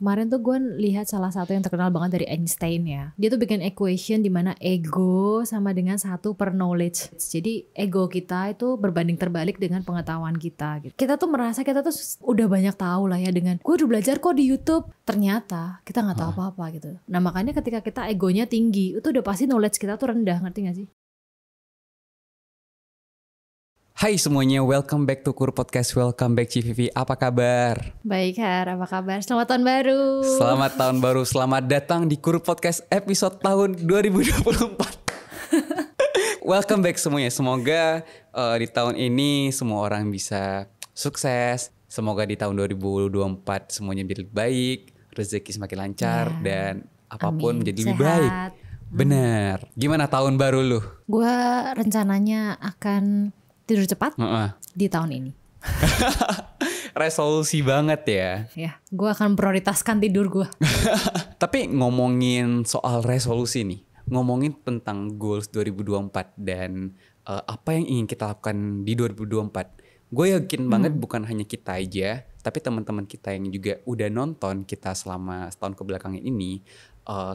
Kemarin tuh gue lihat salah satu yang terkenal banget dari Einstein ya. Dia tuh bikin equation di mana ego sama dengan 1 per knowledge. Jadi ego kita itu berbanding terbalik dengan pengetahuan kita gitu. Kita tuh merasa kita tuh udah banyak tahu lah ya dengan gue udah belajar kok di YouTube. Ternyata kita nggak tahu apa-apa gitu. Nah makanya ketika kita egonya tinggi, itu udah pasti knowledge kita tuh rendah, ngerti gak sih? Hai semuanya, welcome back to Kur Podcast, welcome back CVV, apa kabar? Baik Har, apa kabar? Selamat tahun baru. Selamat tahun baru, selamat datang di Kur Podcast episode tahun 2024. Welcome back semuanya, semoga di tahun ini semua orang bisa sukses. Semoga di tahun 2024 semuanya menjadi baik, rezeki semakin lancar dan apapun menjadi lebih baik. Bener, gimana tahun baru lu? Gua rencananya akan tidur cepat di tahun ini. Resolusi banget ya. Ya, gue akan prioritaskan tidur gue. Tapi ngomongin soal resolusi nih, ngomongin tentang goals 2024 dan apa yang ingin kita lakukan di 2024. Gue yakin banget bukan hanya kita aja, tapi teman-teman kita yang juga udah nonton kita selama setahun kebelakangan ini,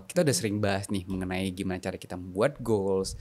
kita udah sering bahas nih mengenai gimana cara kita membuat goals.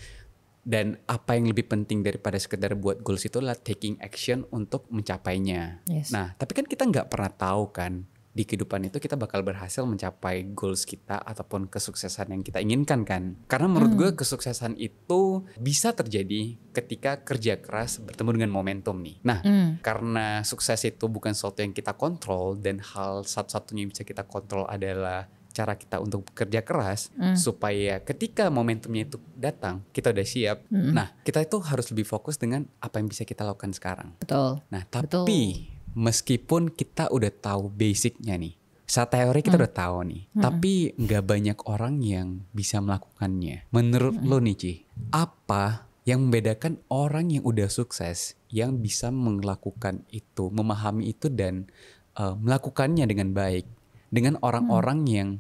Dan apa yang lebih penting daripada sekedar buat goals itu adalah taking action untuk mencapainya. Yes. Nah, tapi kan kita nggak pernah tahu kan di kehidupan itu kita bakal berhasil mencapai goals kita ataupun kesuksesan yang kita inginkan kan. Karena menurut gue kesuksesan itu bisa terjadi ketika kerja keras bertemu dengan momentum nih. Nah, karena sukses itu bukan sesuatu yang kita kontrol dan hal satu-satunya yang bisa kita kontrol adalah cara kita untuk bekerja keras supaya ketika momentumnya itu datang kita udah siap. Nah kita itu harus lebih fokus dengan apa yang bisa kita lakukan sekarang. Betul. Nah tapi meskipun kita udah tahu basicnya nih, secara teori kita udah tahu nih, tapi nggak banyak orang yang bisa melakukannya. Menurut lo nih Ci, apa yang membedakan orang yang udah sukses yang bisa melakukan itu, memahami itu dan melakukannya dengan baik, dengan orang-orang yang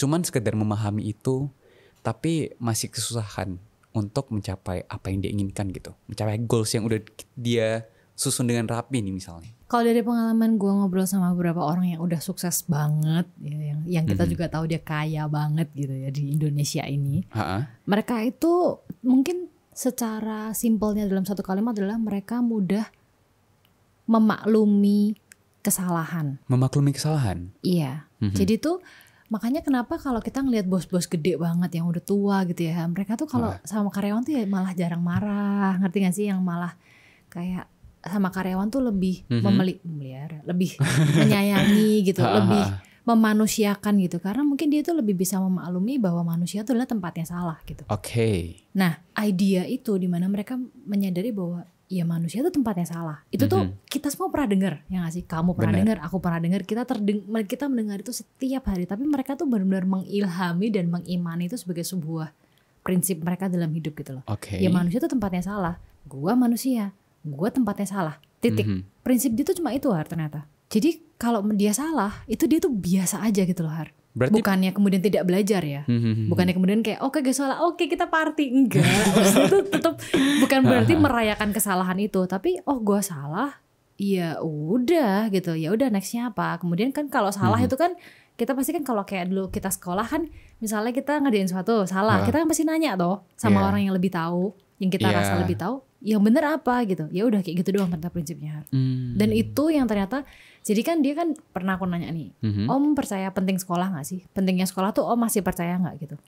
cuman sekedar memahami itu tapi masih kesusahan untuk mencapai apa yang dia inginkan gitu, mencapai goals yang udah dia susun dengan rapi nih misalnya. Kalau dari pengalaman gue ngobrol sama beberapa orang yang udah sukses banget ya, yang kita juga tahu dia kaya banget gitu ya di Indonesia ini. Mereka itu mungkin secara simpelnya dalam satu kalimat adalah mereka mudah memaklumi kesalahan. Memaklumi kesalahan? Iya. Jadi tuh makanya kenapa kalau kita ngelihat bos-bos gede banget yang udah tua gitu ya, mereka tuh kalau sama karyawan tuh ya malah jarang marah, ngerti gak sih? Yang malah kayak sama karyawan tuh lebih memelihara, lebih menyayangi gitu, lebih memanusiakan gitu. Karena mungkin dia tuh lebih bisa memaklumi bahwa manusia tuh adalah tempatnya salah gitu. Nah, idea itu dimana mereka menyadari bahwa ya manusia itu tempatnya salah. Itu tuh kita semua pernah dengar, ya gak sih? Kamu pernah dengar, aku pernah dengar, kita mendengar itu setiap hari. Tapi mereka tuh benar-benar mengilhami dan mengimani itu sebagai sebuah prinsip mereka dalam hidup gitu loh. Ya manusia itu tempatnya salah. Gua manusia, gua tempatnya salah. Titik. Prinsip dia tuh cuma itu Har ternyata. Jadi kalau dia salah, itu dia tuh biasa aja gitu loh Har. Berarti, bukannya kemudian tidak belajar ya, bukannya kemudian kayak oke guys salah, oke kita party, enggak. Maksudnya itu tetap bukan berarti merayakan kesalahan itu, tapi gue salah, ya udah gitu, ya udah nextnya apa. Kemudian kan kalau salah itu kan kita pasti kan kalau kayak dulu kita sekolah kan, misalnya kita ngerjain sesuatu salah, kita kan pasti nanya toh sama orang yang lebih tahu, yang kita rasa lebih tahu, yang bener apa gitu. Ya udah kayak gitu doang ternyata prinsipnya. Dan itu yang ternyata. Jadi kan dia kan pernah aku nanya nih, Om percaya penting sekolah gak sih? Pentingnya sekolah tuh Om masih percaya gak gitu?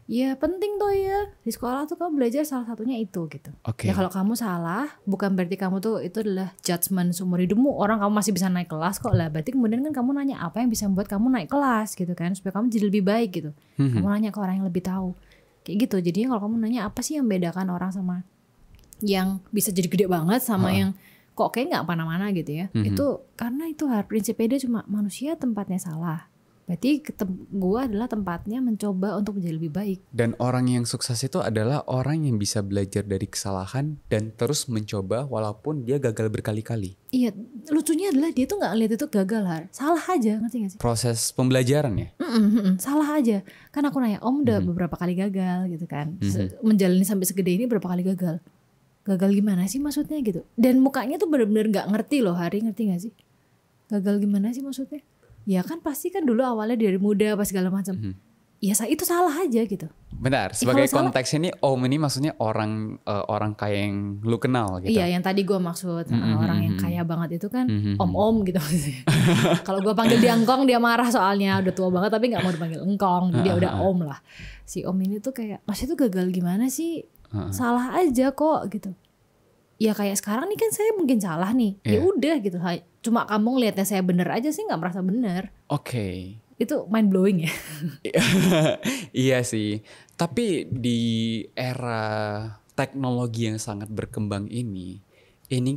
Ya penting tuh ya, di sekolah tuh kamu belajar salah satunya itu gitu. Ya kalau kamu salah, bukan berarti kamu tuh itu adalah judgement seumur hidupmu. Orang kamu masih bisa naik kelas kok lah. Berarti kemudian kan kamu nanya apa yang bisa membuat kamu naik kelas gitu kan. Supaya kamu jadi lebih baik gitu. Kamu nanya ke orang yang lebih tahu. Kayak gitu, jadinya kalau kamu nanya apa sih yang membedakan orang sama yang bisa jadi gede banget sama yang kok kayak gak mana-mana gitu ya. Itu karena itu prinsipnya dia cuma manusia tempatnya salah. Berarti gue adalah tempatnya mencoba untuk menjadi lebih baik. Dan orang yang sukses itu adalah orang yang bisa belajar dari kesalahan dan terus mencoba walaupun dia gagal berkali-kali. Iya, lucunya adalah dia tuh gak ngeliat itu gagal Har. Salah aja, ngerti gak sih? Proses pembelajaran ya? Salah aja. Kan aku nanya, Om udah beberapa kali gagal gitu kan. Menjalani sampai segede ini berapa kali gagal? Gagal gimana sih maksudnya gitu. Dan mukanya tuh benar-benar gak ngerti loh Hari, ngerti gak sih? Gagal gimana sih maksudnya? Ya kan pasti kan dulu awalnya dari muda apa segala macam. Ya itu salah aja gitu. Benar, sebagai kalau konteks ini om ini maksudnya orang kaya yang lu kenal gitu. Iya, yang tadi gue maksud orang yang kaya banget itu kan om-om gitu. Kalau gue panggil dia engkong dia marah soalnya udah tua banget tapi nggak mau dipanggil engkong, jadi dia udah om lah. Si om ini tuh kayak, Mas itu gagal gimana sih? Salah aja kok gitu. Ya kayak sekarang nih kan saya mungkin salah nih, ya udah gitu. Cuma kamu ngelihatnya saya bener aja sih nggak merasa bener. Oke. Itu mind blowing ya. Iya sih. Tapi di era teknologi yang sangat berkembang ini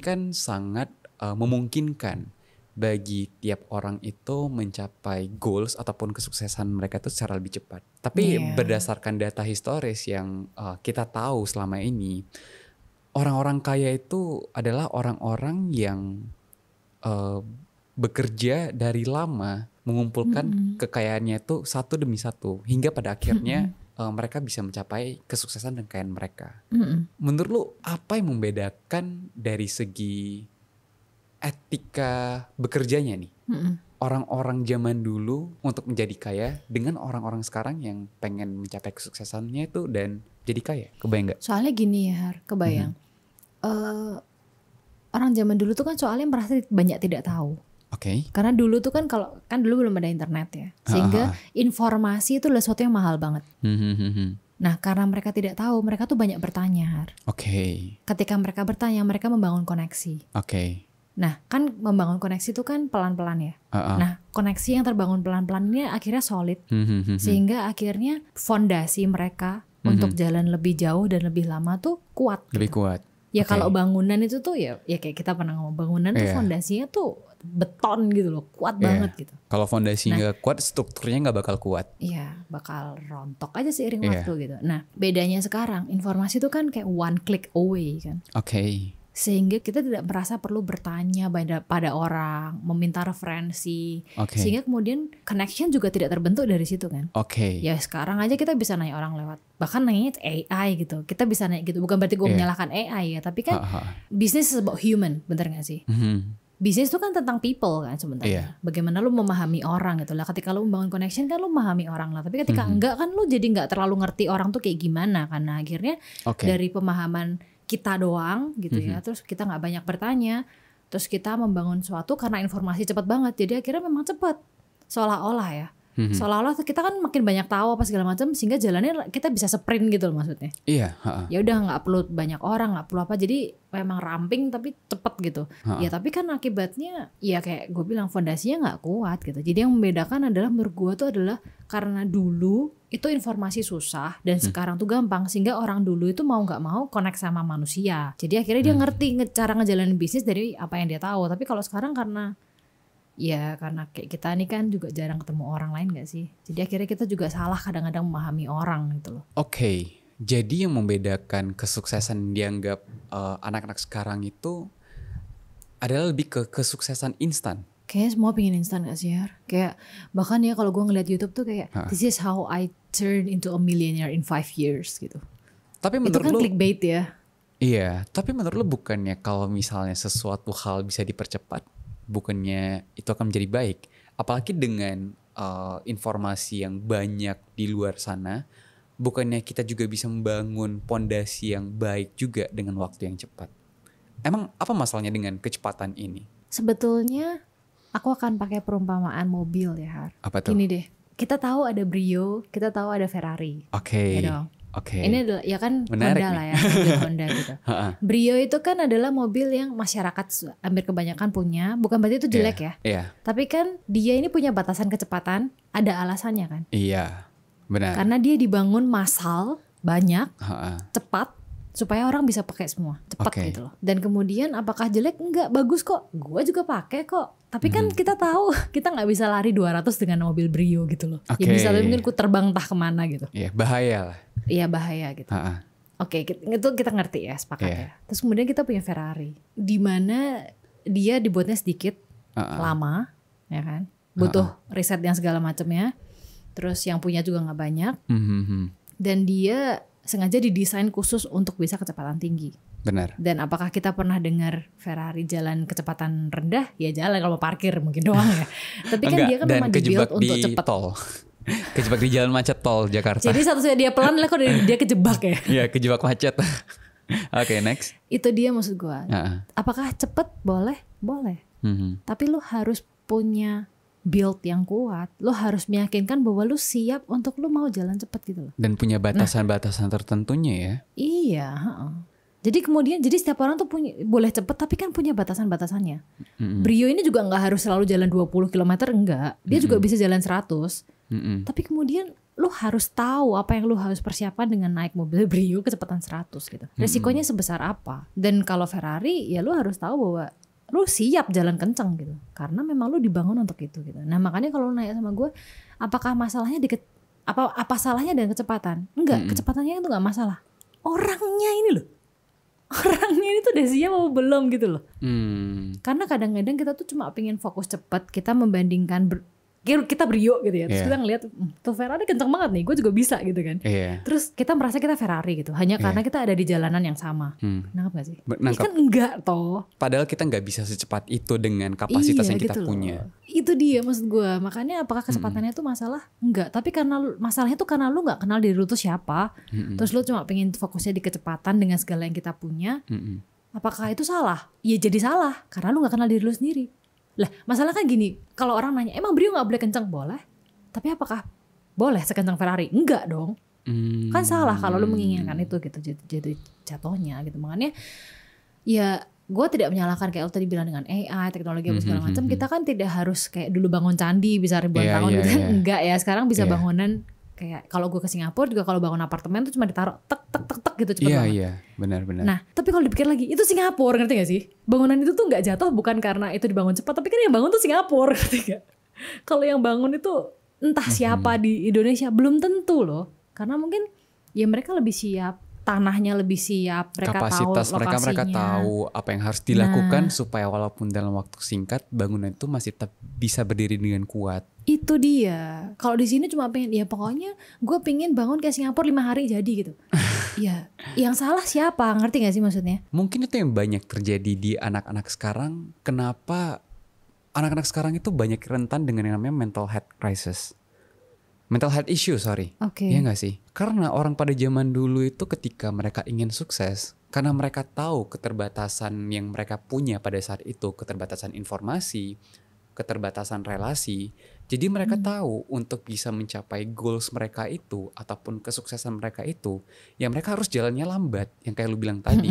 kan sangat memungkinkan bagi tiap orang itu mencapai goals ataupun kesuksesan mereka itu secara lebih cepat. Tapi berdasarkan data historis yang kita tahu selama ini, orang-orang kaya itu adalah orang-orang yang bekerja dari lama mengumpulkan kekayaannya itu satu demi satu hingga pada akhirnya mereka bisa mencapai kesuksesan dan kekayaan mereka. Menurut lu apa yang membedakan dari segi etika bekerjanya nih? Orang-orang zaman dulu untuk menjadi kaya dengan orang-orang sekarang yang pengen mencapai kesuksesannya itu dan jadi kaya. Kebayang gak? Soalnya gini ya Har, kebayang. Orang zaman dulu tuh kan soalnya merasa banyak tidak tahu. Oke. Karena dulu tuh kan kan dulu belum ada internet ya. Sehingga informasi itu adalah sesuatu yang mahal banget. Nah, karena mereka tidak tahu, mereka tuh banyak bertanya. Oke. Ketika mereka bertanya, mereka membangun koneksi. Oke. Nah, kan membangun koneksi itu kan pelan-pelan ya. Nah, koneksi yang terbangun pelan-pelan ini akhirnya solid. Sehingga akhirnya fondasi mereka untuk jalan lebih jauh dan lebih lama tuh kuat. Lebih gitu. kuat. Ya kalau bangunan itu tuh ya kayak kita pernah ngomong bangunan tuh fondasinya tuh beton gitu loh, kuat banget gitu. Kalau fondasinya nggak kuat, strukturnya nggak bakal kuat. Iya, bakal rontok aja seiring waktu gitu. Nah, bedanya sekarang informasi itu kan kayak one click away kan. Oke. Sehingga kita tidak merasa perlu bertanya pada orang, meminta referensi. Sehingga kemudian connection juga tidak terbentuk dari situ kan. Ya sekarang aja kita bisa nanya orang lewat, bahkan nanya AI gitu. Kita bisa nanya gitu, bukan berarti gue menyalahkan AI ya, tapi kan bisnis is about human, bener gak sih? Bisnis itu kan tentang people kan sebenarnya. Bagaimana lu memahami orang gitu lah. Ketika lu membangun connection kan lu memahami orang lah. Tapi ketika enggak kan lu jadi nggak terlalu ngerti orang tuh kayak gimana. Karena akhirnya dari pemahaman kita doang gitu ya. Terus kita nggak banyak bertanya. Terus kita membangun suatu karena informasi cepat banget. Jadi akhirnya memang cepat. Seolah-olah ya. Seolah-olah kita kan makin banyak tahu apa segala macam sehingga jalannya kita bisa sprint gitu loh maksudnya. Iya. Ya udah nggak perlu banyak orang, nggak perlu apa, jadi memang ramping tapi cepet gitu. Ya tapi kan akibatnya ya kayak gue bilang fondasinya nggak kuat gitu. Jadi yang membedakan adalah menurut gue tuh adalah karena dulu itu informasi susah dan sekarang tuh gampang sehingga orang dulu itu mau nggak mau connect sama manusia. Jadi akhirnya dia ngerti cara ngejalanin bisnis dari apa yang dia tahu. Tapi kalau sekarang karena kayak kita nih kan juga jarang ketemu orang lain gak sih? Jadi akhirnya kita juga salah kadang-kadang memahami orang gitu loh. Oke, jadi yang membedakan kesuksesan dianggap anak-anak sekarang itu adalah lebih ke kesuksesan instan. Kayaknya semua pengen instan gak sih Har? Kayak bahkan ya kalau gue ngeliat YouTube tuh kayak this is how I turn into a millionaire in 5 years gitu. Tapi menurut itu kan lu clickbait ya? Iya, tapi menurut lu bukannya kalau misalnya sesuatu hal bisa dipercepat, bukannya itu akan menjadi baik, apalagi dengan informasi yang banyak di luar sana, bukannya kita juga bisa membangun pondasi yang baik juga dengan waktu yang cepat. Emang apa masalahnya dengan kecepatan ini? Sebetulnya aku akan pakai perumpamaan mobil ya Har. Apa tuh? Gini deh, kita tahu ada Brio, kita tahu ada Ferrari. Oke. Ya dong. Oke. Ini adalah ya kan Menarik Honda nih. lah ya, mobil Honda gitu. Brio itu kan adalah mobil yang masyarakat hampir kebanyakan punya, bukan berarti itu jelek ya. Iya. Tapi kan dia ini punya batasan kecepatan, ada alasannya kan. Iya, benar. Karena dia dibangun massal, banyak, cepat, supaya orang bisa pakai semua, cepat gitu loh. Dan kemudian apakah jelek? Enggak, bagus kok. Gua juga pakai kok. Tapi kan kita tahu kita nggak bisa lari 200 dengan mobil Brio gitu loh. Ya bisa tapi mungkin ku terbang entah kemana gitu. Iya, bahaya lah. Iya bahaya gitu. Oke, itu kita ngerti ya, sepakat ya. Terus kemudian kita punya Ferrari, di mana dia dibuatnya sedikit, lama, ya kan, butuh riset yang segala macamnya. Terus yang punya juga nggak banyak, dan dia sengaja didesain khusus untuk bisa kecepatan tinggi. Benar. Dan apakah kita pernah dengar Ferrari jalan kecepatan rendah? Ya jalan, kalau parkir mungkin doang ya. Tapi kan dia kan memang dibuild untuk cepat. Tol. Kejebak di jalan macet tol Jakarta. Jadi satu-satunya dia pelan lah kok dia kejebak ya. Iya, kejebak macet. Oke, next. Itu dia maksud gue. Apakah cepet? Boleh. Tapi lu harus punya build yang kuat. Lu harus meyakinkan bahwa lu siap untuk lu mau jalan cepet gitu loh. Dan punya batasan-batasan tertentunya ya. Iya. Jadi setiap orang tuh boleh cepet tapi kan punya batasan-batasannya. Brio ini juga gak harus selalu jalan 20 km, enggak. Dia juga bisa jalan 100. Tapi kemudian lu harus tahu apa yang lu harus persiapkan dengan naik mobil Brio kecepatan 100 gitu. Resikonya sebesar apa. Dan kalau Ferrari ya lu harus tahu bahwa lu siap jalan kencang gitu. Karena memang lu dibangun untuk itu gitu. Nah makanya kalau lu nanya sama gue, apakah masalahnya apa salahnya dengan kecepatan? Enggak, kecepatannya itu gak masalah. Orangnya ini loh. Orangnya ini tuh udah siap apa belum gitu loh. Karena kadang-kadang kita tuh cuma pengen fokus cepat. Kita membandingkan kita Brio gitu ya. Terus kita ngeliat tuh Ferrari kenceng banget nih, gue juga bisa gitu kan. Terus kita merasa kita Ferrari gitu. Hanya karena kita ada di jalanan yang sama. Nangkep gak sih? Nangkep. Kan enggak toh. Padahal kita gak bisa secepat itu dengan kapasitas yang kita gitu punya. Itu dia maksud gue. Makanya apakah kecepatannya itu masalah? Enggak. Tapi karena masalahnya tuh karena lu gak kenal diri lu tuh siapa. Terus lu cuma pengen fokusnya di kecepatan dengan segala yang kita punya. Apakah itu salah? Ya jadi salah. Karena lu gak kenal diri lu sendiri. Lah masalah kan gini, kalau orang nanya emang Brio gak boleh kencang? Boleh. Tapi apakah boleh sekencang Ferrari? Enggak dong. Kan salah kalau lu menginginkan itu gitu. Jadi jatuhnya gitu. Makanya ya gue tidak menyalahkan kayak lu tadi bilang dengan AI, teknologi apa segala macam. Kita kan tidak harus kayak dulu bangun candi bisa ribuan tahun gitu kan. Enggak ya, sekarang bisa bangunan kayak kalau gue ke Singapura juga kalau bangun apartemen tuh cuma ditaruh tek gitu cepet banget. Iya, benar. Nah, tapi kalau dipikir lagi, itu Singapura, ngerti gak sih? Bangunan itu tuh gak jatuh bukan karena itu dibangun cepat, tapi kan yang bangun tuh Singapura, ngerti gak? Kalau yang bangun itu entah siapa di Indonesia, belum tentu loh. Karena mungkin ya mereka lebih siap, tanahnya lebih siap, mereka kapasitas tahu lokasinya. mereka tahu apa yang harus dilakukan supaya walaupun dalam waktu singkat bangunan itu masih tetap bisa berdiri dengan kuat. Itu dia. Kalau di sini cuma pengen ya pokoknya gue pengen bangun kayak Singapura 5 hari jadi gitu. Ya, yang salah siapa? Ngerti gak sih maksudnya? Mungkin itu yang banyak terjadi di anak-anak sekarang. Kenapa anak-anak sekarang itu banyak rentan dengan yang namanya mental health crisis. Mental health issue, sorry. Iya gak sih? Karena orang pada zaman dulu itu ketika mereka ingin sukses, karena mereka tahu keterbatasan yang mereka punya pada saat itu, keterbatasan informasi, keterbatasan relasi. Jadi mereka tahu untuk bisa mencapai goals mereka itu ataupun kesuksesan mereka itu, ya mereka harus jalannya lambat, yang kayak lu bilang tadi.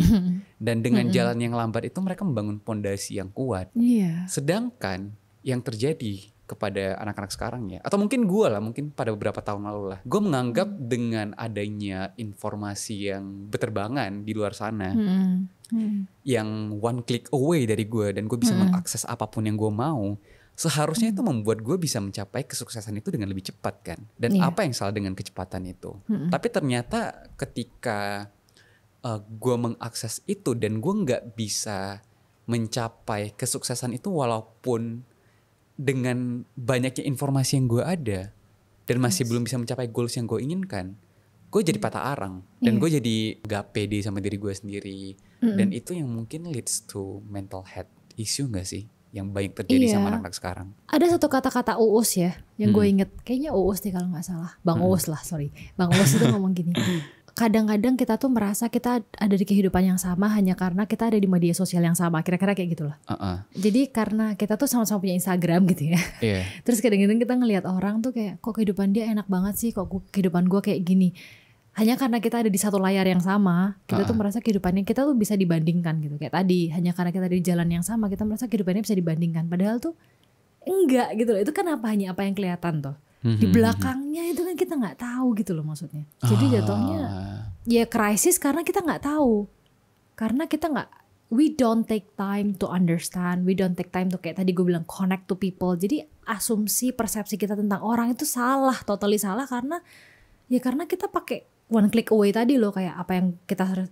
Dan dengan jalan yang lambat itu mereka membangun pondasi yang kuat. Sedangkan yang terjadi kepada anak-anak sekarang ya, atau mungkin gue lah, mungkin pada beberapa tahun lalu lah, gue menganggap dengan adanya informasi yang berterbangan di luar sana, yang one click away dari gue, dan gue bisa mengakses apapun yang gue mau, seharusnya itu membuat gue bisa mencapai kesuksesan itu dengan lebih cepat kan. Dan apa yang salah dengan kecepatan itu? Tapi ternyata ketika gue mengakses itu dan gue gak bisa mencapai kesuksesan itu walaupun dengan banyaknya informasi yang gue ada dan masih belum bisa mencapai goals yang gue inginkan, gue jadi patah arang dan gue jadi gak pede sama diri gue sendiri. Dan itu yang mungkin leads to mental health issue gak sih? Yang banyak terjadi sama anak-anak sekarang. Ada satu kata-kata Uus ya yang gue inget, kayaknya Uus nih kalau gak salah, Bang Uus lah, sorry. Bang Uus itu ngomong gini, kadang-kadang kita tuh merasa kita ada di kehidupan yang sama hanya karena kita ada di media sosial yang sama, kira-kira kayak gitulah. Jadi karena kita tuh sama-sama punya Instagram gitu ya. Terus kadang-kadang kita ngelihat orang tuh kayak, kok kehidupan dia enak banget sih, kok kehidupan gue kayak gini. Hanya karena kita ada di satu layar yang sama, kita tuh merasa kehidupannya kita tuh bisa dibandingkan gitu. Kayak tadi, hanya karena kita ada di jalan yang sama, kita merasa kehidupannya bisa dibandingkan. Padahal tuh enggak gitu loh. Itu kan hanya apa yang kelihatan tuh. Di belakangnya itu kan kita nggak tahu gitu loh maksudnya. Jadi jatuhnya ya krisis karena kita nggak tahu. Karena kita nggak, we don't take time to understand, we don't take time to kayak tadi gue bilang connect to people. Jadi asumsi persepsi kita tentang orang itu salah, totally salah karena kita pakai one click away tadi loh, kayak apa yang kita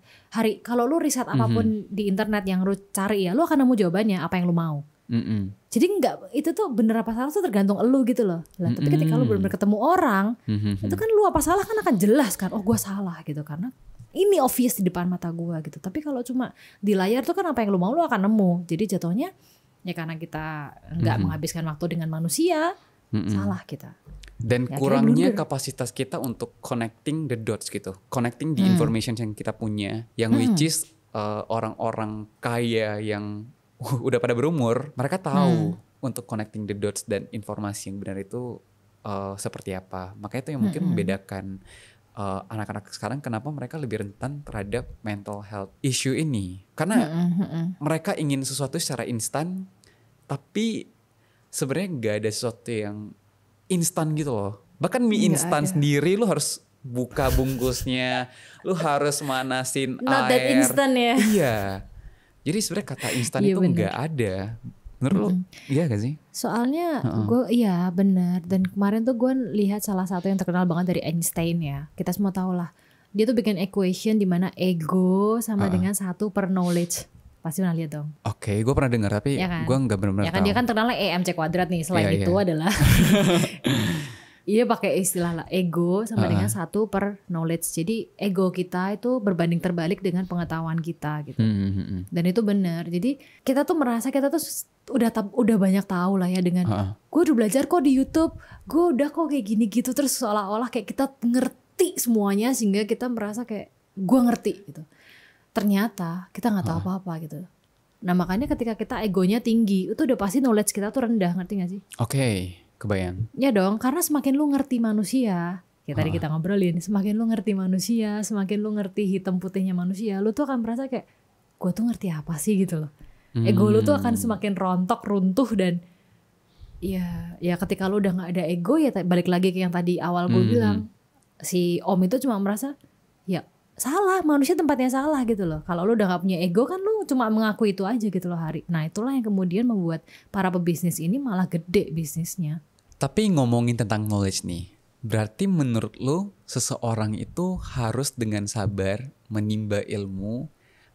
kalau lu riset apapun di internet yang lu cari ya, lu akan nemu jawabannya apa yang lu mau. Jadi itu tuh bener apa salah tuh tergantung elu gitu loh. Lah, tapi ketika lu bener-bener ketemu orang, itu kan lu apa salah kan akan jelas kan. Oh gue salah gitu karena ini obvious di depan mata gue gitu. Tapi kalau cuma di layar tuh kan apa yang lu mau lu akan nemu. Jadi jatuhnya ya karena kita nggak menghabiskan waktu dengan manusia, salah kita. Dan ya, kurangnya kapasitas kita untuk connecting the dots gitu. Connecting the information yang kita punya. Yang which is orang-orang kaya yang udah pada berumur, mereka tahu untuk connecting the dots dan informasi yang benar itu seperti apa. Makanya itu yang mungkin membedakan anak-anak sekarang kenapa mereka lebih rentan terhadap mental health issue ini. Karena mereka ingin sesuatu secara instan, tapi sebenarnya nggak ada sesuatu yang instan gitu loh. Bahkan mie instan sendiri lu harus buka bungkusnya, lu harus manasin Not air. That instant ya. Iya. Jadi sebenarnya kata instan itu nggak ada. Menurut lu iya gak sih? Soalnya gue iya benar. Dan kemarin tuh gue lihat salah satu yang terkenal banget dari Einstein ya. Kita semua tahu lah. Dia tuh bikin equation di mana ego sama dengan 1 per knowledge. Pasti pernah lihat dong. Oke, gue pernah dengar tapi ya kan? gue nggak benar-benar tahu. Dia kan terkenalnya EMC kuadrat nih. Selain itu adalah iya pakai istilah lah ego sama dengan 1 per knowledge. Jadi ego kita itu berbanding terbalik dengan pengetahuan kita gitu. Dan itu benar. Jadi kita tuh merasa kita tuh udah banyak tahu lah ya dengan gue udah belajar kok di YouTube. Gue udah kok kayak gini gitu. Terus seolah-olah kayak kita ngerti semuanya sehingga kita merasa kayak gue ngerti gitu. Ternyata kita nggak tahu apa-apa gitu. Nah makanya ketika kita egonya tinggi itu udah pasti knowledge kita tuh rendah, ngerti gak sih? Oke. Kebayang. Ya dong, karena semakin lu ngerti manusia, kayak tadi kita ngobrolin, semakin lu ngerti manusia, semakin lu ngerti hitam putihnya manusia, lu tuh akan merasa kayak, gue tuh ngerti apa sih gitu loh. Ego lu tuh akan semakin rontok, runtuh dan ya ketika lu udah gak ada ego ya balik lagi ke yang tadi awal gue bilang, si Om itu cuma merasa, ya salah, manusia tempatnya salah gitu loh. Kalau lu udah gak punya ego kan lu cuma mengaku itu aja gitu loh Hari. Nah itulah yang kemudian membuat para pebisnis ini malah gede bisnisnya. Tapi ngomongin tentang knowledge nih, berarti menurut lu seseorang itu harus dengan sabar menimba ilmu,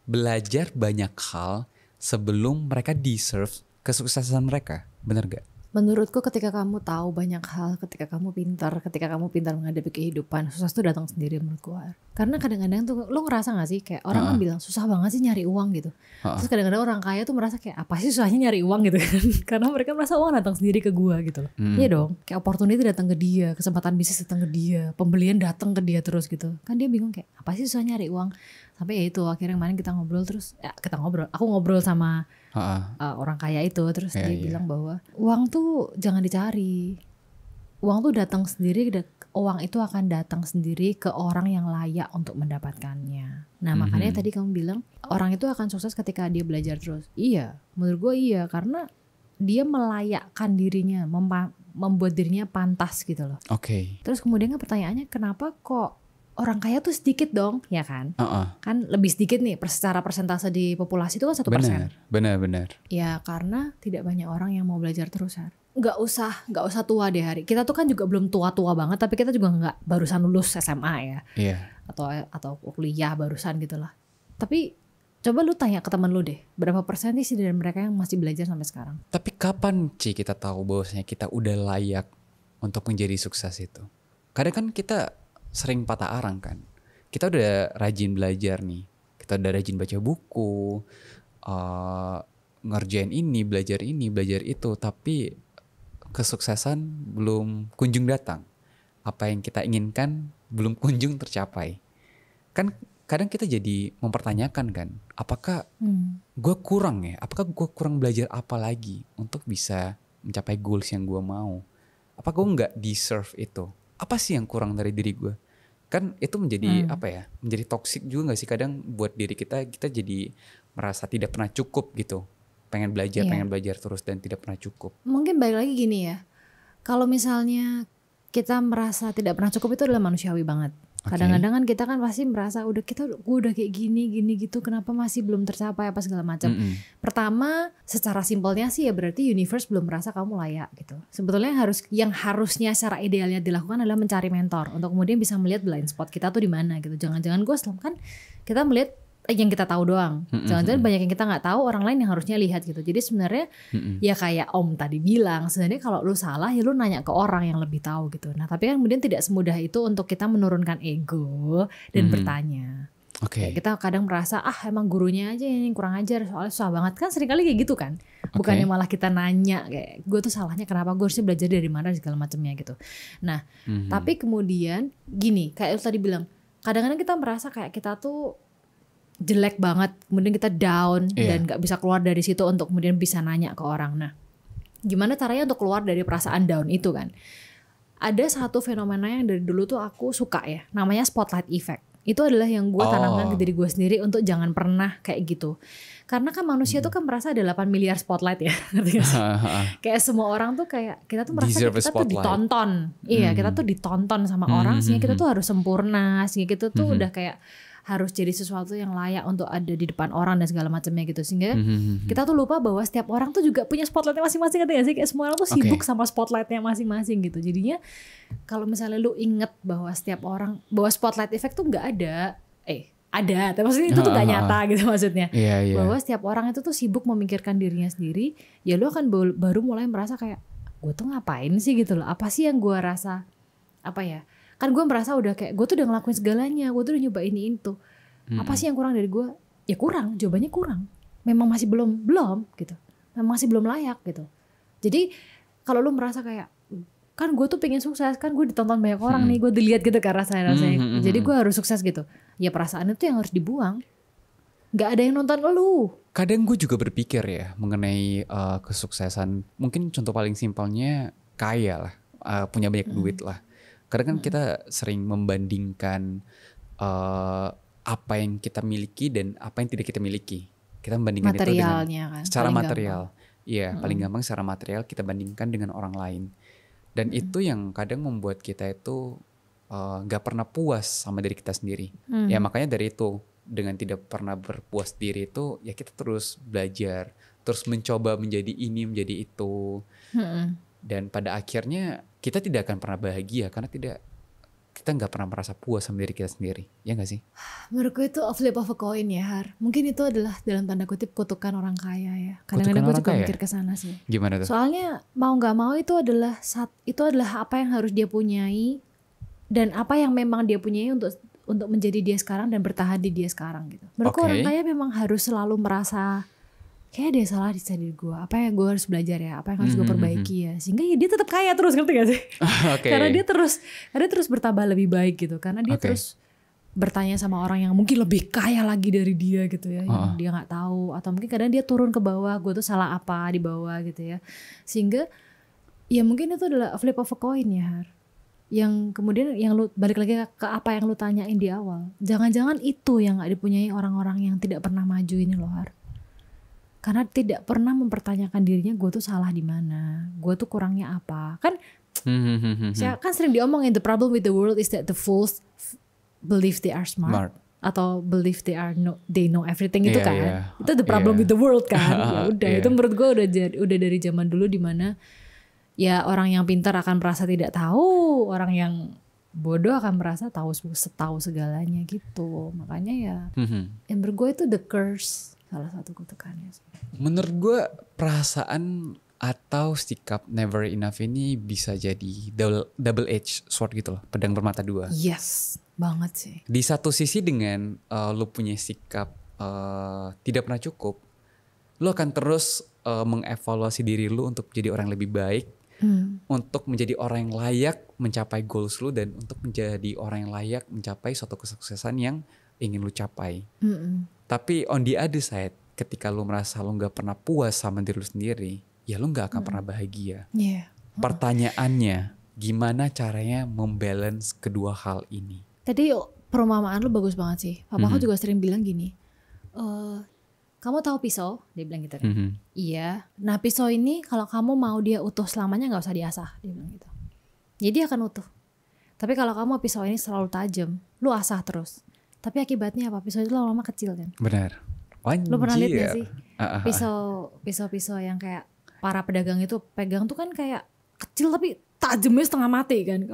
belajar banyak hal sebelum mereka deserve kesuksesan mereka, bener gak? Menurutku ketika kamu tahu banyak hal, ketika kamu pintar menghadapi kehidupan, sukses itu datang sendiri menurutku. Karena kadang-kadang tuh lo ngerasa gak sih kayak orang kan bilang susah banget sih nyari uang gitu. Terus kadang-kadang orang kaya tuh merasa kayak apa sih susahnya nyari uang gitu kan. Karena mereka merasa uang datang sendiri ke gua gitu loh. Iya dong, kayak opportunity datang ke dia, kesempatan bisnis datang ke dia, pembelian datang ke dia terus gitu. Kan dia bingung kayak apa sih susah nyari uang. Sampai ya itu akhirnya kemarin kita ngobrol terus aku ngobrol sama orang kaya itu terus dia bilang bahwa uang tuh jangan dicari, uang tuh datang sendiri, uang itu akan datang sendiri ke orang yang layak untuk mendapatkannya. Nah makanya tadi kamu bilang orang itu akan sukses ketika dia belajar terus. Iya, menurut gue iya, karena dia melayakkan dirinya, membuat dirinya pantas gitu loh. Oke. Terus kemudian pertanyaannya kenapa kok orang kaya tuh sedikit dong, ya kan? Kan lebih sedikit nih, secara persentase di populasi itu kan 1%. Benar. Ya karena tidak banyak orang yang mau belajar terus, Har. Gak usah tua deh Hari. Kita tuh kan juga belum tua-tua banget, tapi kita juga gak barusan lulus SMA ya. Iya. Atau kuliah barusan gitulah. Tapi coba lu tanya ke teman lu deh, berapa persen sih dari mereka yang masih belajar sampai sekarang? Tapi kapan kita tahu bahwasanya kita udah layak untuk menjadi sukses itu? Kadang kan kita sering patah arang kan. Kita udah rajin belajar nih. Kita udah rajin baca buku, ngerjain ini, belajar itu. Tapi kesuksesan belum kunjung datang. Apa yang kita inginkan belum kunjung tercapai. Kan kadang kita jadi mempertanyakan kan. Apakah gue kurang ya? Apakah gue kurang belajar apa lagi untuk bisa mencapai goals yang gue mau? Apa gue gak deserve itu? Apa sih yang kurang dari diri gue? Kan itu menjadi menjadi toksik juga gak sih kadang buat diri kita jadi merasa tidak pernah cukup gitu. Pengen belajar terus dan tidak pernah cukup. Mungkin balik lagi gini ya. Kalau misalnya kita merasa tidak pernah cukup itu adalah manusiawi banget. Kadang-kadang kan kita kan pasti merasa gue udah kayak gini gitu, kenapa masih belum tercapai apa segala macam. Pertama, secara simpelnya sih ya berarti universe belum merasa kamu layak gitu. Sebetulnya yang harusnya secara idealnya dilakukan adalah mencari mentor untuk kemudian bisa melihat blind spot kita tuh di mana gitu. Jangan-jangan gue kan kita melihat yang kita tahu doang. Jangan-jangan banyak yang kita nggak tahu, orang lain yang harusnya lihat gitu. Jadi sebenarnya ya kayak Om tadi bilang, sebenarnya kalau lu salah ya lu nanya ke orang yang lebih tahu gitu. Nah tapi kan kemudian tidak semudah itu untuk kita menurunkan ego dan bertanya. Oke. Kita kadang merasa emang gurunya aja yang kurang ajar, soalnya susah banget kan, seringkali kayak gitu kan. Bukannya malah kita nanya kayak gue tuh salahnya kenapa, gue harusnya belajar dari mana segala macamnya gitu. Nah tapi kemudian gini, kayak lu tadi bilang, kadang-kadang kita merasa kayak kita tuh jelek banget, kemudian kita down dan gak bisa keluar dari situ untuk kemudian bisa nanya ke orang. Nah gimana caranya untuk keluar dari perasaan down itu kan? Ada satu fenomena yang dari dulu tuh aku suka ya, namanya spotlight effect. Itu adalah yang gue tanamkan ke diri gue sendiri untuk jangan pernah kayak gitu. Karena kan manusia tuh kan merasa ada 8 miliar spotlight ya. Kayak semua orang tuh kayak kita tuh merasa kita tuh ditonton. Iya, kita tuh ditonton sama orang sehingga kita tuh harus sempurna, sehingga kita tuh udah kayak harus jadi sesuatu yang layak untuk ada di depan orang dan segala macamnya gitu. Sehingga kita tuh lupa bahwa setiap orang tuh juga punya spotlightnya masing-masing, kan sih? Kayak semua orang tuh sibuk sama spotlightnya masing-masing gitu. Jadinya kalau misalnya lu inget bahwa setiap orang, bahwa spotlight effect tuh nggak ada, ada, tapi maksudnya itu tuh gak nyata gitu maksudnya. Bahwa setiap orang itu tuh sibuk memikirkan dirinya sendiri, ya lu akan baru mulai merasa kayak, gue tuh ngapain sih gitu loh. Apa sih yang gue rasa, apa ya, kan gue merasa udah kayak gue tuh udah ngelakuin segalanya, gue tuh udah nyoba ini itu. Apa sih yang kurang dari gue? Ya kurang, jawabannya kurang. Memang masih belum gitu. Memang masih belum layak gitu. Jadi kalau lu merasa kayak, kan gue tuh pengen sukses, kan gue ditonton banyak orang nih, gue dilihat gitu kan rasanya. Jadi gue harus sukses gitu. Ya perasaan itu yang harus dibuang. Gak ada yang nonton lu. Kadang gue juga berpikir ya mengenai kesuksesan. Mungkin contoh paling simpelnya kaya lah, punya banyak duit lah. Kadang kan kita sering membandingkan apa yang kita miliki dan apa yang tidak kita miliki. Kita membandingkan itu dengan kan, secara material. Iya, paling gampang secara material kita bandingkan dengan orang lain. Dan itu yang kadang membuat kita itu gak pernah puas sama diri kita sendiri. Ya makanya dari itu, dengan tidak pernah berpuas diri itu, ya kita terus belajar, terus mencoba menjadi ini, menjadi itu. Dan pada akhirnya kita tidak akan pernah bahagia karena kita nggak pernah merasa puas sama diri kita sendiri, ya nggak sih? Menurutku itu a flip of a coin ya, Har. Mungkin itu adalah dalam tanda kutip kutukan orang kaya ya. Kadang-kadang gue juga mikir ke sana sih. Gimana tuh? Soalnya mau nggak mau itu adalah apa yang harus dia punyai dan apa yang memang dia punyai untuk menjadi dia sekarang dan bertahan di dia sekarang gitu. Menurutku orang kaya memang harus selalu merasa kayak dia salah di diri gue, apa yang gue harus belajar ya, apa yang harus gue perbaiki ya, sehingga ya dia tetap kaya terus, ngerti gak sih? Karena dia terus bertambah lebih baik gitu, karena dia terus bertanya sama orang yang mungkin lebih kaya lagi dari dia gitu ya, yang dia nggak tahu, atau mungkin kadang dia turun ke bawah, gue tuh salah apa di bawah gitu ya, sehingga ya mungkin itu adalah flip of a coin ya, Har. Yang kemudian yang lu balik lagi ke apa yang lu tanyain di awal, jangan-jangan itu yang nggak dipunyai orang-orang yang tidak pernah maju ini loh, Har. Karena tidak pernah mempertanyakan dirinya, gue tuh salah di mana, gue tuh kurangnya apa. Kan kan sering diomongin, the problem with the world is that the fools believe they are smart. Atau believe they know everything itu kan. Itu the problem with the world kan. Ya udah, itu menurut gue udah dari zaman dulu, di mana ya orang yang pintar akan merasa tidak tahu, orang yang bodoh akan merasa tahu segalanya gitu. Makanya ya yang menurut gue itu the curse, salah satu kutukannya sih. Menurut gue perasaan atau sikap never enough ini bisa jadi double edge sword gitu loh, pedang bermata dua. Yes, banget sih. Di satu sisi dengan lu punya sikap tidak pernah cukup, lu akan terus mengevaluasi diri lu untuk jadi orang yang lebih baik, untuk menjadi orang yang layak mencapai goals lu, dan untuk menjadi orang yang layak mencapai suatu kesuksesan yang ingin lu capai. Tapi on the other side, ketika lu merasa lu gak pernah puas sama diri lu sendiri, ya lu gak akan pernah bahagia. Pertanyaannya, gimana caranya membalance kedua hal ini? Tadi perumpamaan lu bagus banget sih. Papaku juga sering bilang gini, kamu tahu pisau? Dia bilang gitu kan. Iya. Nah pisau ini kalau kamu mau dia utuh selamanya gak usah diasah, dia bilang gitu. Jadi dia akan utuh. Tapi kalau kamu pisau ini selalu tajam, lu asah terus. Tapi akibatnya apa? Pisau itu lama-lama kecil kan. Benar. Lu pernah lihat gak sih? Pisau yang kayak para pedagang itu pegang tuh kan kayak kecil tapi tajamnya setengah mati kan.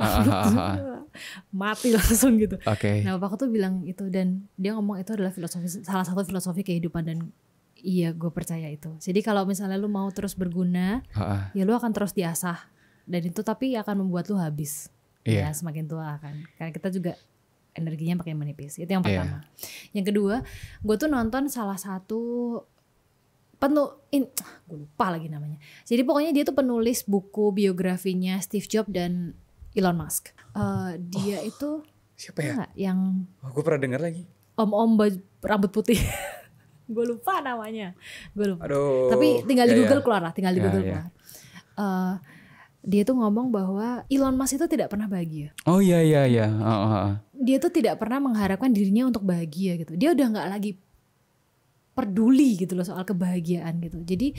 mati langsung gitu. Oke. Nah bapakku tuh bilang itu, dan dia ngomong itu adalah salah satu filosofi kehidupan, dan iya gue percaya itu. Jadi kalau misalnya lu mau terus berguna, ya lu akan terus diasah, dan itu tapi akan membuat lu habis. Ya semakin tua kan, karena kita juga energinya makin menipis. Itu yang pertama. Yang kedua, gue tuh nonton salah satu gue lupa lagi namanya. Jadi pokoknya dia tuh penulis buku biografinya Steve Jobs dan Elon Musk. Dia itu siapa ya? Yang gue pernah dengar lagi. Om rambut putih. Gue lupa namanya. Gue lupa. Aduh. Tapi tinggal di Google keluar lah. Tinggal di Google keluar. Dia tuh ngomong bahwa Elon Musk itu tidak pernah bahagia. Oh iya. Dia tuh tidak pernah mengharapkan dirinya untuk bahagia gitu. Dia udah nggak lagi peduli gitu loh soal kebahagiaan gitu. Jadi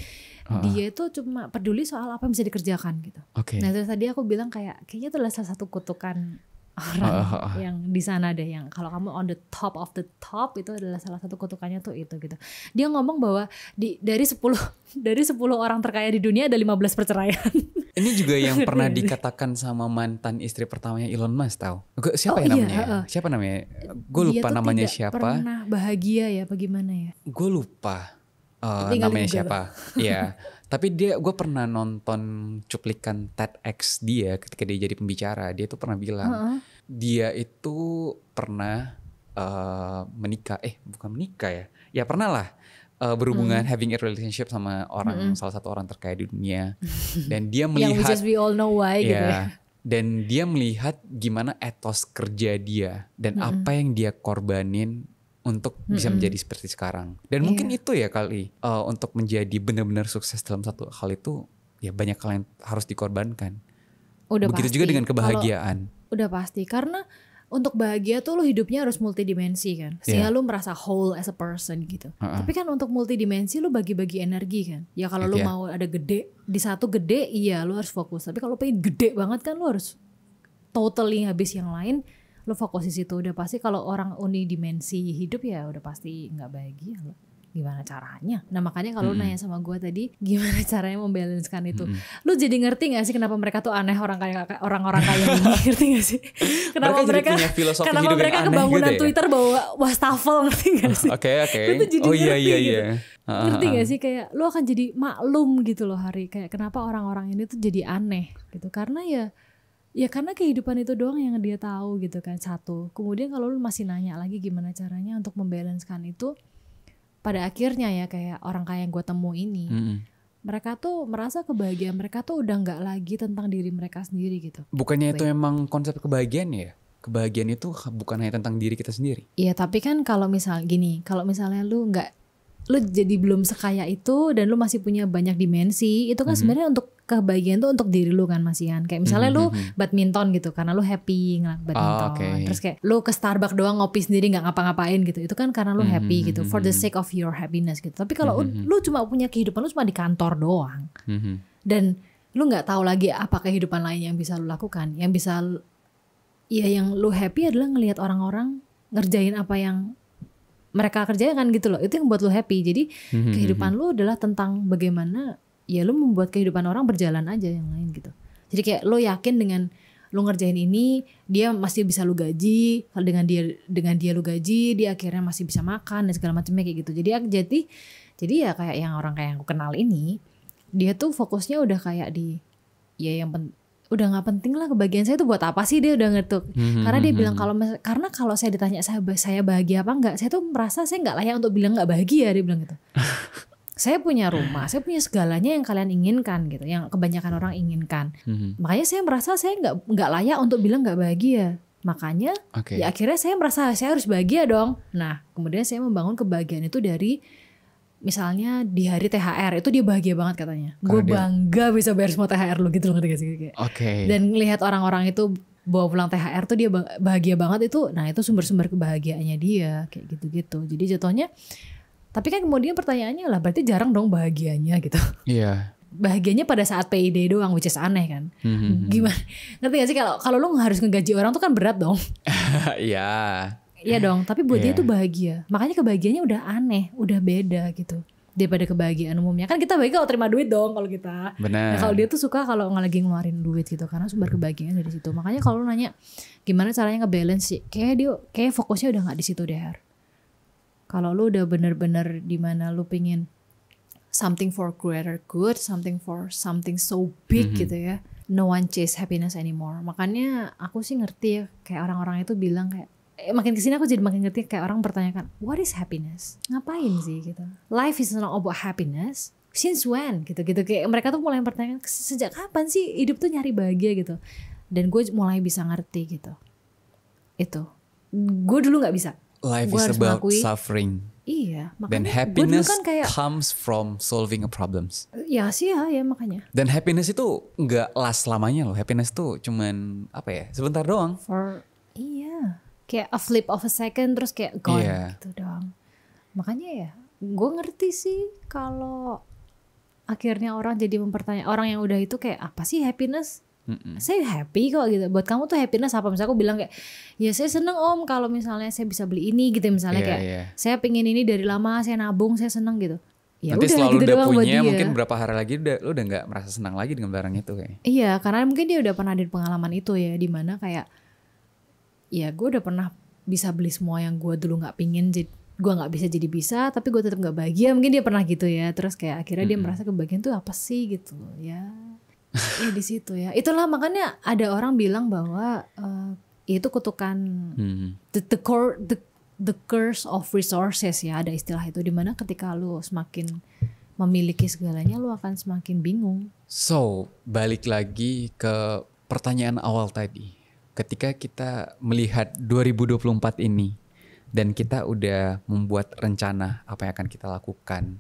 dia itu cuma peduli soal apa yang bisa dikerjakan gitu. Nah terus tadi aku bilang kayaknya itu adalah salah satu kutukan orang yang di sana deh, yang kalau kamu on the top of the top, itu adalah salah satu kutukannya tuh itu gitu. Dia ngomong bahwa dari 10 orang terkaya di dunia ada 15 perceraian. Ini juga yang pernah dikatakan sama mantan istri pertamanya Elon Musk, tahu? Siapa namanya? Siapa namanya? Gue lupa namanya siapa. Dia pernah bahagia ya, apa gimana ya? Gue lupa namanya siapa. Iya. Tapi gue pernah nonton cuplikan TEDx dia ketika dia jadi pembicara. Dia tuh pernah bilang dia itu pernah menikah. Bukan menikah ya? Ya pernah lah. Berhubungan having a relationship sama salah satu orang terkaya di dunia, dan dia melihat yang we all know why gitu ya. Dan dia melihat gimana etos kerja dia dan apa yang dia korbanin untuk bisa menjadi seperti sekarang. Dan mungkin itu ya kali untuk menjadi benar-benar sukses dalam satu hal itu, ya banyak hal yang harus dikorbankan. Begitu pasti. Juga dengan kebahagiaan. Udah pasti, karena untuk bahagia tuh lu hidupnya harus multidimensi kan, sehingga lu merasa whole as a person gitu. Tapi kan untuk multidimensi lu bagi-bagi energi kan. Ya kalau lu mau ada gede, di satu gede iya lu harus fokus. Tapi kalau pengen gede banget kan lu harus totally habis yang lain, lu fokus di situ. Udah pasti kalau orang unidimensi hidup ya udah pasti nggak bahagia loh. Gimana caranya? Nah makanya kalau nanya sama gue tadi, gimana caranya membalancekan itu? Lu jadi ngerti gak sih kenapa mereka tuh aneh, orang-orang kaya ini? Ngerti gak sih? Kenapa mereka kebangunan gitu Twitter bawa wastafel, ngerti gak sih? Oke. Iya. Gitu. Ngerti gak sih, kayak lu akan jadi maklum gitu loh Hari, kayak kenapa orang-orang ini tuh jadi aneh gitu. Karena ya karena kehidupan itu doang yang dia tahu gitu kan, satu. Kemudian kalau lu masih nanya lagi gimana caranya untuk membalancekan itu, pada akhirnya ya kayak orang kaya yang gue temu ini, mereka tuh merasa kebahagiaan mereka tuh udah nggak lagi tentang diri mereka sendiri gitu. Bukannya itu emang konsep kebahagiaan ya? Kebahagiaan itu bukan hanya tentang diri kita sendiri. Iya tapi kan kalau misalnya lu jadi belum sekaya itu dan lu masih punya banyak dimensi, itu kan sebenarnya untuk kebahagiaan tuh untuk diri lu kan masihan. Kayak misalnya lu badminton gitu karena lu happy ngelak badminton. Terus kayak lu ke Starbucks doang ngopi sendiri nggak ngapa-ngapain gitu. Itu kan karena lu happy gitu, for the sake of your happiness gitu. Tapi kalau lu cuma punya kehidupan lu cuma di kantor doang. Dan lu nggak tahu lagi apa kehidupan lain yang bisa lu lakukan. Yang bisa yang lu happy adalah ngelihat orang-orang ngerjain apa yang mereka kerjakan gitu loh. Itu yang buat lu happy. Jadi kehidupan lu adalah tentang bagaimana ya lu membuat kehidupan orang berjalan aja yang lain gitu. Jadi kayak lu yakin dengan lu ngerjain ini, dia masih bisa lu gaji. Kalau dengan dia lu gaji, dia akhirnya masih bisa makan dan segala macamnya kayak gitu. Jadi ya kayak yang orang kayak yang aku kenal ini, dia tuh fokusnya udah kayak di udah nggak penting lah kebahagiaan saya tuh buat apa sih, dia udah ngetuk. Karena dia bilang kalau saya ditanya saya bahagia apa enggak, saya tuh merasa saya nggak layak untuk bilang nggak bahagia, dia bilang gitu. Saya punya rumah, saya punya segalanya yang kalian inginkan gitu, yang kebanyakan orang inginkan. Makanya saya merasa saya nggak layak untuk bilang nggak bahagia. Makanya ya akhirnya saya merasa saya harus bahagia dong. Nah kemudian saya membangun kebahagiaan itu dari misalnya di hari THR itu dia bahagia banget katanya. Gue bangga bisa bayar semua THR lo gitu loh, ngerti gak sih? Dan ngelihat orang-orang itu bawa pulang THR tuh dia bahagia banget itu. Nah itu sumber-sumber kebahagiaannya dia kayak gitu-gitu. Jadi jatuhnya. Tapi kan kemudian pertanyaannya lah berarti jarang dong bahagianya gitu. Iya. Bahagianya pada saat payday doang, which is aneh kan. Gimana? Ngerti gak sih kalau lu harus ngegaji orang tuh kan berat dong. Iya. Iya dong, tapi buat dia tuh bahagia. Makanya kebahagiaannya udah aneh, udah beda gitu. daripada kebahagiaan umumnya. Kan kita bahagia kalau terima duit dong kalau kita. Benar. Nah kalau dia tuh suka kalau lagi ngeluarin duit gitu karena sumber kebahagiaan dari situ. Makanya kalau lu nanya gimana caranya ngebalance sih, kayak fokusnya udah nggak di situ deh. Kalau lu udah bener-bener di mana lu pengen something for greater good, something for something so big gitu ya. No one chase happiness anymore. Makanya aku sih ngerti ya kayak orang-orang itu bilang kayak makin kesini aku jadi makin ngerti kayak orang bertanyakan what is happiness? Ngapain sih gitu? Life is not about happiness. Since when? Gitu-gitu kayak mereka tuh mulai bertanya sejak kapan sih hidup tuh nyari bahagia gitu. Dan gue mulai bisa ngerti gitu. Itu. Gue dulu gak bisa. Life Gua is harus about mengakui, suffering. Iya. Dan Makanya happiness kan kayak, comes from solving a problems. ya sih ya makanya. Dan happiness itu nggak last lamanya loh. Happiness tuh cuman apa ya? Sebentar doang. Iya. Kayak a flip of a second terus kayak gone gitu doang. Makanya ya gue ngerti sih kalau akhirnya orang jadi mempertanyaan orang yang udah itu kayak apa sih happiness? Saya happy kok gitu. Buat kamu tuh happiness apa? Misalnya aku bilang kayak ya saya seneng om kalau misalnya saya bisa beli ini gitu misalnya kayak saya pengen ini dari lama saya nabung saya seneng gitu. Ya nanti udah selalu gitu udah doang punya buat dia. mungkin berapa hari lagi lu udah nggak merasa senang lagi dengan barang itu kayak. Iya karena mungkin dia udah pernah ada pengalaman itu ya di mana kayak ya gue udah pernah bisa beli semua yang gue dulu nggak pingin gue nggak bisa jadi bisa tapi gue tetap nggak bahagia mungkin dia pernah gitu ya terus kayak akhirnya dia merasa kebahagiaan tuh apa sih gitu ya ya di situ ya itulah makanya ada orang bilang bahwa itu kutukan the curse of resources ya ada istilah itu dimana ketika lu semakin memiliki segalanya lu akan semakin bingung. So balik lagi ke pertanyaan awal tadi. Ketika kita melihat 2024 ini dan kita udah membuat rencana apa yang akan kita lakukan.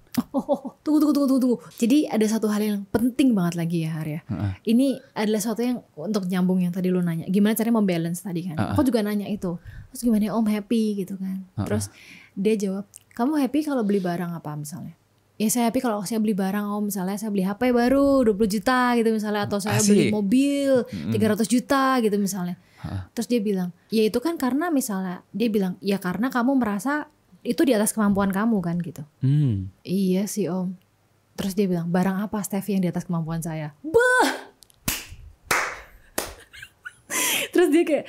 Tunggu. Jadi ada satu hal yang penting banget lagi ya Har ya. Ini adalah sesuatu yang untuk nyambung yang tadi lu nanya. Gimana caranya membalance tadi kan. Aku juga nanya itu. Terus gimana om happy gitu kan. Terus dia jawab, kamu happy kalau beli barang apa misalnya? Ya saya happy kalau saya beli barang om misalnya saya beli HP baru 20 juta gitu misalnya atau saya beli mobil 300 juta gitu misalnya. Terus dia bilang ya itu kan karena misalnya dia bilang ya karena kamu merasa itu di atas kemampuan kamu kan gitu. Iya sih om. Terus dia bilang barang apa Steffi yang di atas kemampuan saya? Terus dia kayak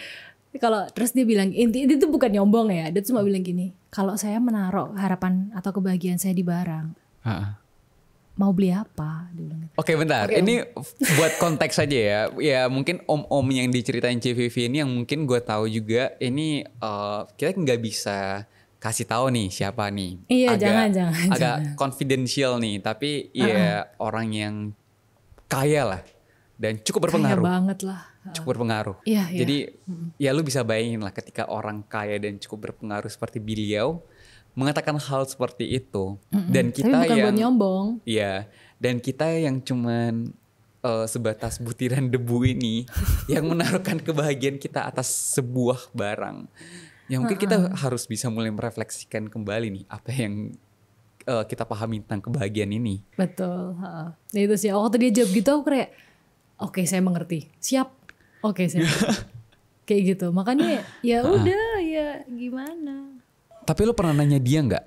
terus dia bilang inti itu bukan nyombong ya. Dia cuma bilang gini, kalau saya menaruh harapan atau kebahagiaan saya di barang, mau beli apa? Dia bilang gitu. Oke bentar, ini buat konteks aja ya. Ya mungkin om-om yang diceritain CVV ini yang mungkin gue tahu juga ini kita nggak bisa kasih tahu nih siapa nih. Iya jangan. Agak confidential nih, tapi ya orang yang kaya lah dan cukup berpengaruh. Kaya banget lah. Cukup berpengaruh. Iya. Jadi ya lu bisa bayangin lah ketika orang kaya dan cukup berpengaruh seperti beliau mengatakan hal seperti itu dan kita tapi bukan yang buat nyombong. Iya, dan kita yang cuman sebatas butiran debu ini yang menaruhkan kebahagiaan kita atas sebuah barang. Yang mungkin kita harus bisa mulai merefleksikan kembali nih apa yang kita pahami tentang kebahagiaan ini. Betul. Nah itu sih waktu dia jawab gitu aku kayak oke, saya mengerti. Siap. Oke, saya mengerti. Kayak gitu. Makanya ya udah ya gimana. Tapi lo pernah nanya dia nggak?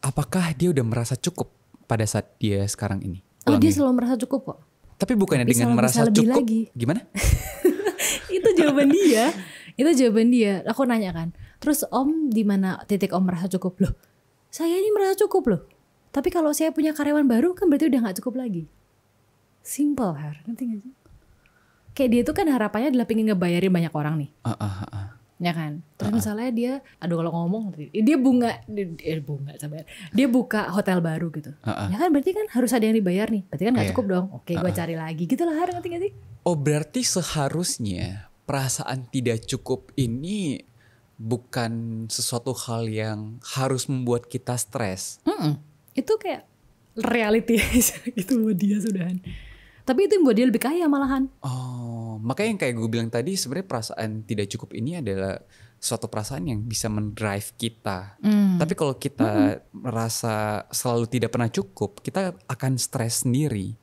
Apakah dia udah merasa cukup pada saat dia sekarang ini? Oh dia selalu merasa cukup kok. Tapi bukannya dengan merasa cukup lagi. Gimana? Itu jawaban dia. Aku nanya kan. Terus om di mana titik om merasa cukup? Loh saya ini merasa cukup loh. Tapi kalau saya punya karyawan baru kan berarti udah gak cukup lagi. Simple Har, ngerti gak sih? Kayak dia tuh kan harapannya adalah pengen ngebayarin banyak orang nih. Ya kan. Terus misalnya dia, aduh kalau ngomong dia dia buka hotel baru gitu. Ya kan berarti kan harus ada yang dibayar nih. Berarti kan gak cukup dong. Oke, gue cari lagi gitu lah Har, ngerti gak sih? Oh berarti seharusnya perasaan tidak cukup ini bukan sesuatu hal yang harus membuat kita stres. Itu kayak reality aja gitu buat dia sudahan. Tapi itu yang buat dia lebih kaya malahan. Oh, makanya yang kayak gue bilang tadi sebenarnya perasaan tidak cukup ini adalah suatu perasaan yang bisa mendrive kita. Tapi kalau kita merasa selalu tidak pernah cukup, kita akan stres sendiri.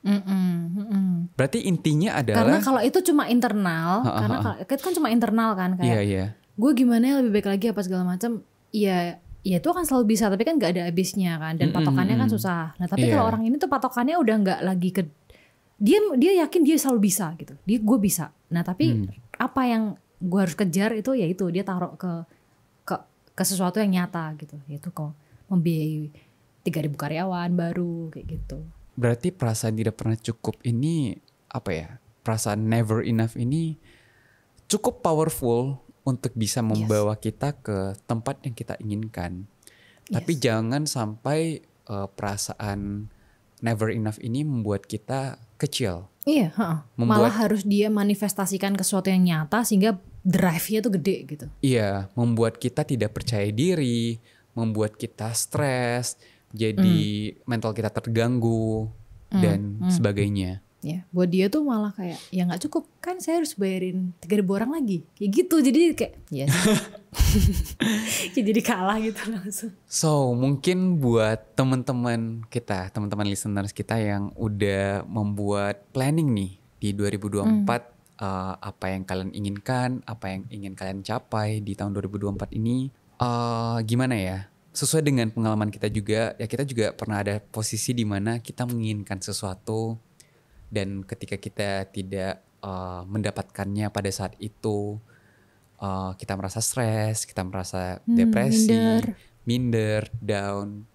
Berarti intinya adalah karena kalau itu cuma internal, karena itu kan cuma internal kan kayak. Iya. Gue gimana ya lebih baik lagi apa segala macam. Ya ya itu akan selalu bisa, tapi kan nggak ada habisnya kan, dan patokannya kan susah. Nah tapi kalau orang ini tuh patokannya udah nggak lagi ke dia yakin dia selalu bisa gitu, gue bisa. Nah tapi apa yang gue harus kejar itu ya itu dia taruh ke sesuatu yang nyata gitu, yaitu kok membiayai 3.000 karyawan baru kayak gitu. Berarti perasaan tidak pernah cukup ini apa ya? Perasaan never enough ini cukup powerful untuk bisa membawa kita ke tempat yang kita inginkan. Tapi jangan sampai perasaan never enough ini membuat kita kecil. Iya, malah harus dia manifestasikan ke sesuatu yang nyata sehingga drive-nya tuh gede gitu. Iya, membuat kita tidak percaya diri, membuat kita stres, jadi mental kita terganggu dan sebagainya. Ya, buat dia tuh malah kayak ya nggak cukup kan, saya harus bayarin 3.000 orang lagi kayak gitu, jadi kayak ya jadi kalah gitu langsung. So mungkin buat teman-teman kita, teman-teman listeners kita yang udah membuat planning nih di 2024, apa yang kalian inginkan, apa yang ingin kalian capai di tahun 2024 ini, gimana ya? Sesuai dengan pengalaman kita juga, ya kita juga pernah ada posisi di mana kita menginginkan sesuatu. Dan ketika kita tidak mendapatkannya pada saat itu, kita merasa stres, kita merasa depresi, minder, down.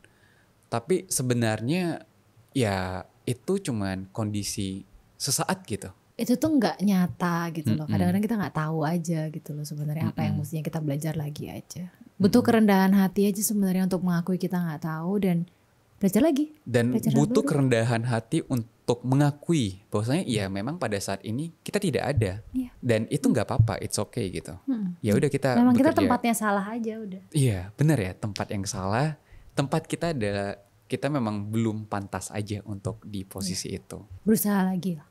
Tapi sebenarnya ya itu cuman kondisi sesaat gitu. Itu tuh nggak nyata gitu loh. Kadang-kadang kita nggak tahu aja gitu loh sebenarnya apa yang mestinya kita belajar lagi aja. Butuh kerendahan hati aja sebenarnya untuk mengakui kita nggak tahu dan belajar lagi. Dan butuh kerendahan hati untuk mengakui bahwasanya ya memang pada saat ini kita tidak ada. Dan itu nggak apa-apa, it's okay gitu. Ya udah kita memang bekerja. Kita tempatnya salah aja udah. Iya benar ya, tempat yang salah. Tempat kita adalah kita memang belum pantas aja untuk di posisi itu. Berusaha lagi lah.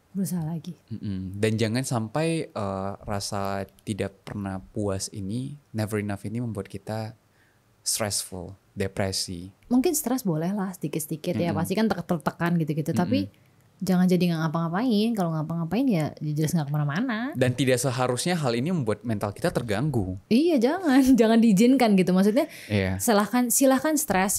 Dan jangan sampai rasa tidak pernah puas ini, never enough ini membuat kita stressful, depresi. Mungkin stres boleh lah sedikit-sedikit ya, pasti kan tertekan gitu-gitu. Tapi jangan jadi nggak ngapa-ngapain. Kalau ngapa-ngapain ya jelas nggak kemana-mana. Dan tidak seharusnya hal ini membuat mental kita terganggu. Iya jangan diizinkan gitu. Maksudnya silahkan stres,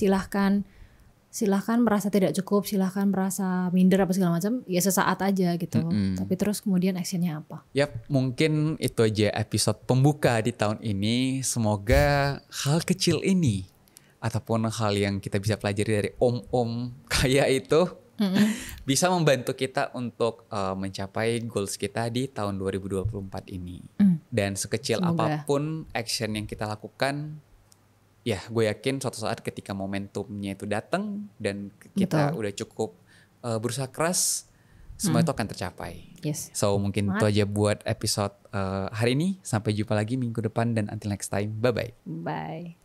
silahkan merasa tidak cukup, silahkan merasa minder apa segala macam, ya sesaat aja gitu. Tapi terus kemudian actionnya apa? Yap, mungkin itu aja episode pembuka di tahun ini. Semoga hal kecil ini ataupun hal yang kita bisa pelajari dari om-om kaya itu bisa membantu kita untuk mencapai goals kita di tahun 2024 ini. Dan sekecil apapun action yang kita lakukan, ya gue yakin suatu saat ketika momentumnya itu datang dan kita udah cukup berusaha keras, semua itu akan tercapai. So mungkin itu aja buat episode hari ini. Sampai jumpa lagi minggu depan dan until next time. Bye-bye. Bye.